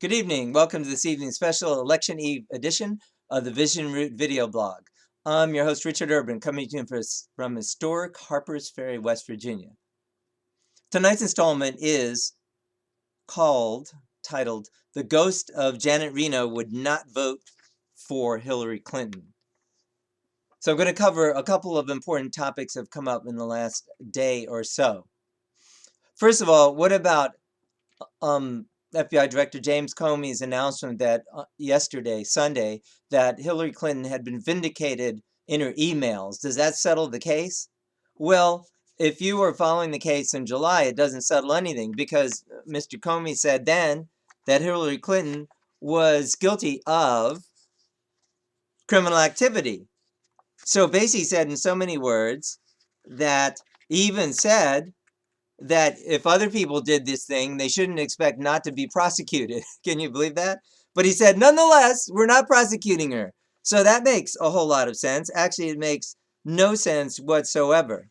Good evening. Welcome to this evening's special Election Eve edition of the Vision Route video blog. I'm your host, Richard Urban, coming to you from historic Harpers Ferry, West Virginia. Tonight's installment is titled, The Ghost of Janet Reno Would Not Vote for Hillary Clinton. So I'm going to cover a couple of important topics that have come up in the last day or so. First of all, what about FBI Director James Comey's announcement that yesterday, Sunday, that Hillary Clinton had been vindicated in her emails? Does that settle the case? Well, if you were following the case in July, it doesn't settle anything because Mr. Comey said then that Hillary Clinton was guilty of criminal activity. So basically said in so many words that he even said that if other people did this thing, they shouldn't expect not to be prosecuted. Can you believe that? But he said, nonetheless, we're not prosecuting her. So that makes a whole lot of sense. Actually, it makes no sense whatsoever.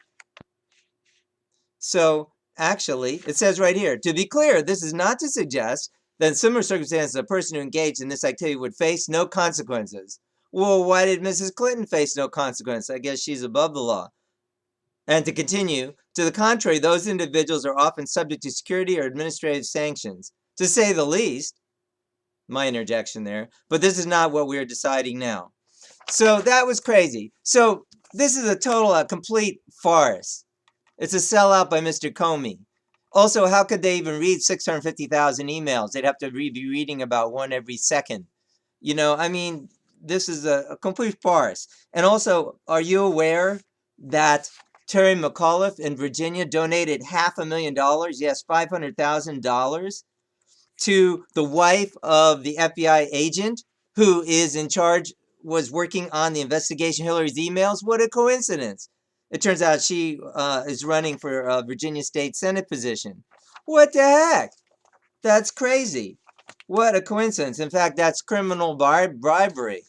So actually, it says right here, to be clear, this is not to suggest that in similar circumstances, a person who engaged in this activity would face no consequences. Well, why did Mrs. Clinton face no consequence? I guess she's above the law. And to continue, to the contrary, those individuals are often subject to security or administrative sanctions, to say the least. My interjection there. But this is not what we're deciding now. So that was crazy. So this is a complete farce. It's a sellout by Mr. Comey. Also, how could they even read 650,000 emails? They'd have to be reading about one every second. I mean, this is a complete farce. And also, are you aware that Terry McAuliffe in Virginia donated $500,000, yes, $500,000, to the wife of the FBI agent who is in charge, was working on the investigation of Hillary's emails? What a coincidence. It turns out she is running for a Virginia State Senate position. What the heck? That's crazy. What a coincidence. In fact, that's criminal bribery.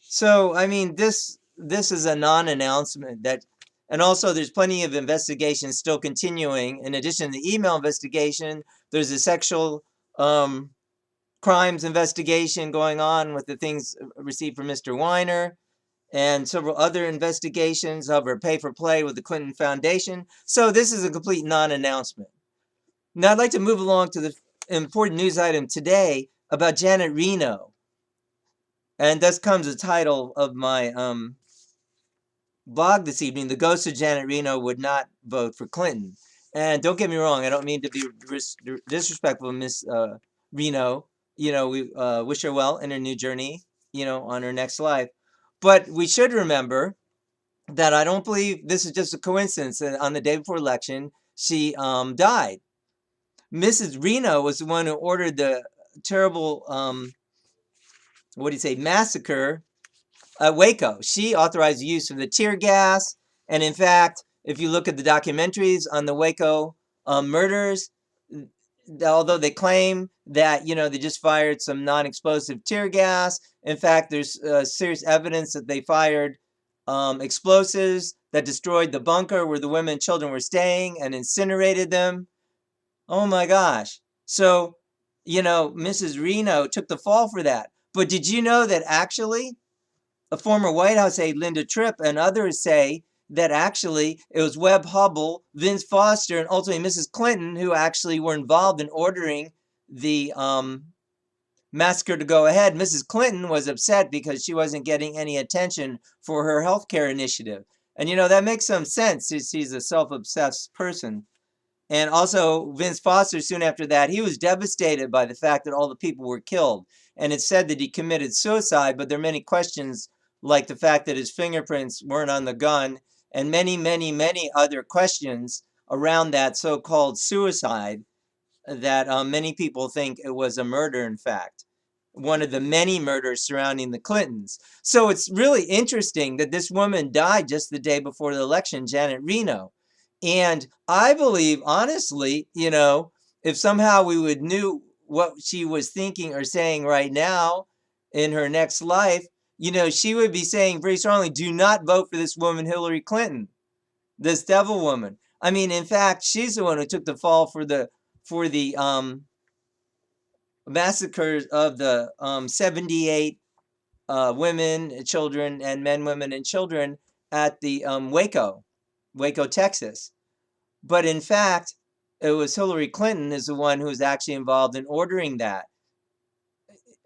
So, I mean, this is a non-announcement that. And also, there's plenty of investigations still continuing. In addition to the email investigation, there's a sexual crimes investigation going on with the things received from Mr. Weiner, and several other investigations of her pay-for-play with the Clinton Foundation. So this is a complete non-announcement. Now, I'd like to move along to the important news item today about Janet Reno. And thus comes the title of my blog this evening, The Ghost of Janet Reno Would Not Vote for Clinton. And don't get me wrong, I don't mean to be disrespectful, Miss Reno. We wish her well in her new journey, on her next life. But we should remember that I don't believe this is just a coincidence. On the day before election, she died. Mrs. Reno was the one who ordered the terrible, massacre Waco. She authorized the use of the tear gas. And in fact, if you look at the documentaries on the Waco murders, although they claim that, they just fired some non-explosive tear gas, in fact, there's serious evidence that they fired explosives that destroyed the bunker where the women and children were staying and incinerated them. Oh my gosh. So, Mrs. Reno took the fall for that. But did you know that actually a former White House aide, Linda Tripp, and others say that actually it was Webb Hubbell, Vince Foster, and ultimately Mrs. Clinton who actually were involved in ordering the massacre to go ahead. Mrs. Clinton was upset because she wasn't getting any attention for her healthcare initiative. And that makes some sense. She's a self-obsessed person. And also, Vince Foster, soon after that, he was devastated by the fact that all the people were killed. And it's said that he committed suicide, but there are many questions, like the fact that his fingerprints weren't on the gun, and many, many, many other questions around that so-called suicide that many people think it was a murder, in fact. One of the many murders surrounding the Clintons. So it's really interesting that this woman died just the day before the election, Janet Reno. And I believe, honestly, if somehow we would knew what she was thinking or saying right now in her next life, she would be saying very strongly, do not vote for this woman, Hillary Clinton, this devil woman. I mean, in fact, she's the one who took the fall for the massacres of the 78 women, children, and men, women, and children at the Waco, Texas. But in fact, it was Hillary Clinton is the one who was actually involved in ordering that.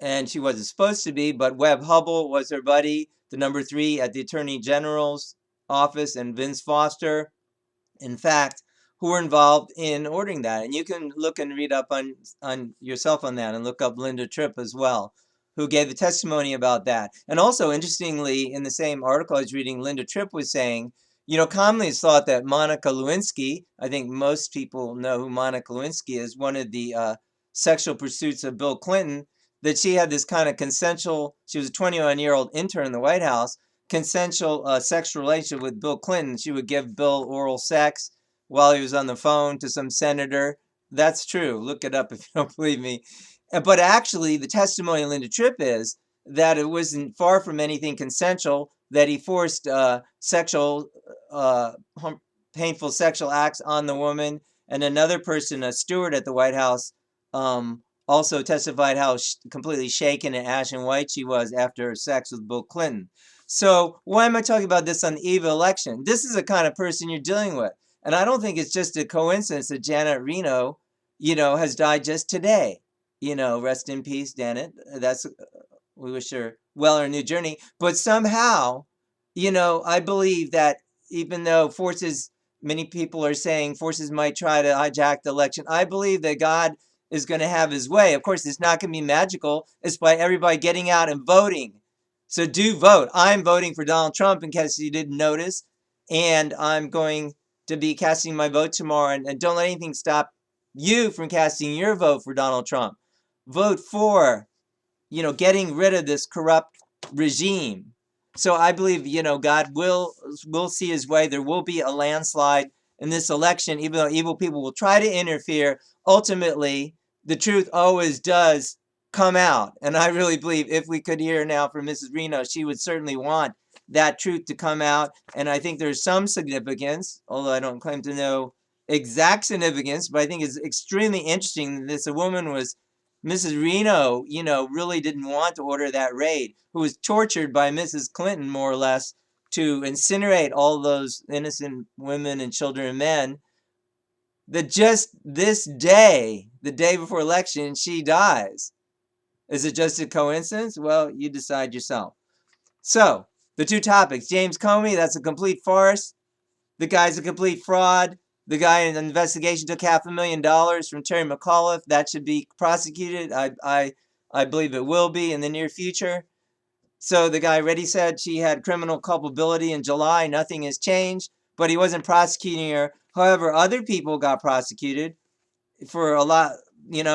And she wasn't supposed to be, but Webb Hubbell was her buddy, the number 3 at the Attorney General's office, and Vince Foster, in fact, who were involved in ordering that. And you can look and read up on yourself on that, and look up Linda Tripp as well, who gave a testimony about that. And also, interestingly, in the same article I was reading, Linda Tripp was saying, commonly it's thought that Monica Lewinsky, I think most people know who Monica Lewinsky is, one of the sexual pursuits of Bill Clinton, that she had this kind of consensual, she was a 21-year-old intern in the White House, consensual sexual relationship with Bill Clinton. She would give Bill oral sex while he was on the phone to some senator. That's true. Look it up if you don't believe me. But actually, the testimony of Linda Tripp is that it wasn't far from anything consensual, that he forced painful sexual acts on the woman. And another person, a steward at the White House, also testified how completely shaken and ashen white she was after sex with Bill Clinton. So why am I talking about this on the eve of election? This is the kind of person you're dealing with. And I don't think it's just a coincidence that Janet Reno, has died just today. Rest in peace, Janet. We wish her well in her new journey. But somehow, I believe that even though many people are saying forces might try to hijack the election, I believe that God is going to have his way. Of course, it's not going to be magical. It's by everybody getting out and voting. So do vote. I'm voting for Donald Trump, in case you didn't notice. And I'm going to be casting my vote tomorrow. And don't let anything stop you from casting your vote for Donald Trump. Vote for, getting rid of this corrupt regime. So I believe, God will see his way. There will be a landslide in this election, even though evil people will try to interfere. Ultimately, the truth always does come out. And I really believe if we could hear now from Mrs. Reno, she would certainly want that truth to come out. And I think there's some significance, although I don't claim to know exact significance, but I think it's extremely interesting that this woman was Mrs. Reno, really didn't want to order that raid, who was tortured by Mrs. Clinton, more or less, to incinerate all those innocent women and children and men, that just this day, the day before election, she dies. Is it just a coincidence? Well, you decide yourself. So, the two topics. James Comey, that's a complete farce. The guy's a complete fraud. The guy in the investigation took $500,000 from Terry McAuliffe. That should be prosecuted. I believe it will be in the near future. So the guy already said she had criminal culpability in July. Nothing has changed, but he wasn't prosecuting her. However, other people got prosecuted for a lot.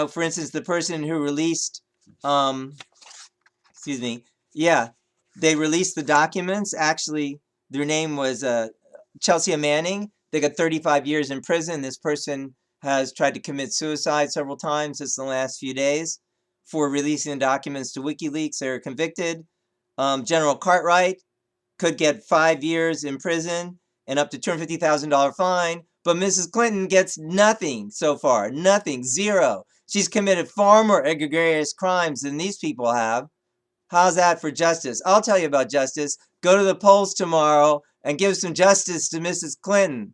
For instance, the person who released, excuse me, yeah, they released the documents. Actually, their name was Chelsea Manning. They got 35 years in prison. This person has tried to commit suicide several times just in the last few days for releasing the documents to WikiLeaks. They were convicted. General Cartwright could get 5 years in prison and up to $250,000 fine. But Mrs. Clinton gets nothing so far. Nothing. Zero. She's committed far more egregious crimes than these people have. How's that for justice? I'll tell you about justice. Go to the polls tomorrow and give some justice to Mrs. Clinton.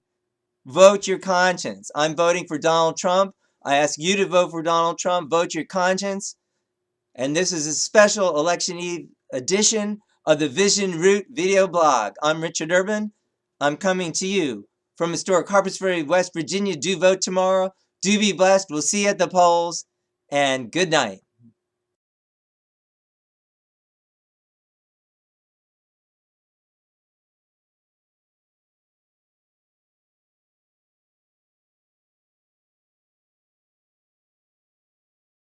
Vote your conscience. I'm voting for Donald Trump. I ask you to vote for Donald Trump. Vote your conscience. And this is a special Election Eve edition of the Vision Root video blog. I'm Richard Urban. I'm coming to you from historic Harpers Ferry, West Virginia. Do vote tomorrow. Do be blessed. We'll see you at the polls. And good night.